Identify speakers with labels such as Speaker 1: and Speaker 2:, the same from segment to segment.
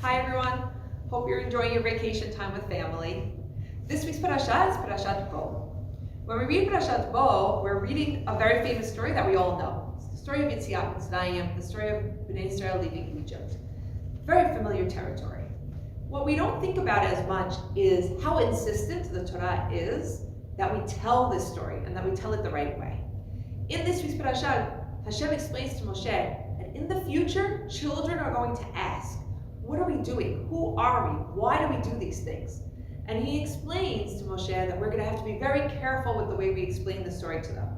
Speaker 1: Hi everyone, hope you're enjoying your vacation time with family. This week's parasha is Parashat Bo. When we read Parashat Bo, we're reading a very famous story that we all know. It's the story of Yetziat Mitzrayim, the story of Bnei Israel leaving Egypt. Very familiar territory. What we don't think about as much is how insistent the Torah is that we tell this story and that we tell it the right way. In this week's parasha, Hashem explains to Moshe that in the future, children are going to ask, what are we doing? Who are we? Why do we do these things? And he explains to Moshe that we're going to have to be very careful with the way we explain the story to them.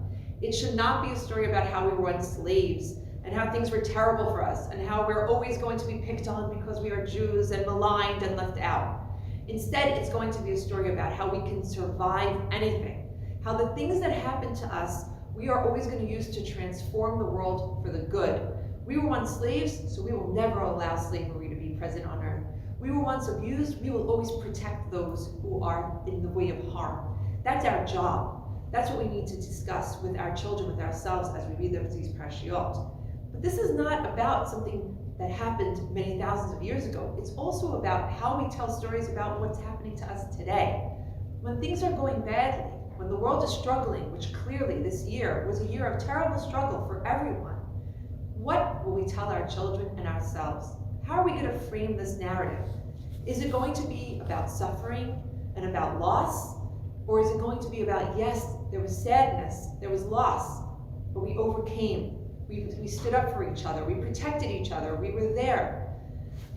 Speaker 1: It should not be a story about how we were once slaves and how things were terrible for us and how we're always going to be picked on because we are Jews and maligned and left out. Instead, it's going to be a story about how we can survive anything, how the things that happen to us, we are always going to use to transform the world for the good. We were once slaves, so we will never allow slavery to be present on earth. We were once abused, we will always protect those who are in the way of harm. That's our job. That's what we need to discuss with our children, with ourselves, as we read these parashiyot. But this is not about something that happened many thousands of years ago. It's also about how we tell stories about what's happening to us today. When things are going badly, when the world is struggling, which clearly this year was a year of terrible struggle for everyone, what will we tell our children and ourselves? How are we going to frame this narrative? Is it going to be about suffering and about loss? Or is it going to be about, yes, there was sadness, there was loss, but we overcame. We stood up for each other, we protected each other, we were there.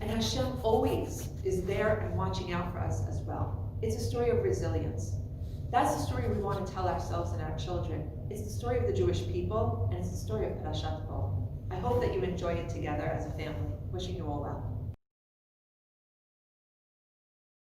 Speaker 1: And Hashem always is there and watching out for us as well. It's a story of resilience. That's the story we want to tell ourselves and our children. It's the story of the Jewish people, and it's the story of Parashat Bo. I hope that you enjoy it together as a family. Wishing you all well.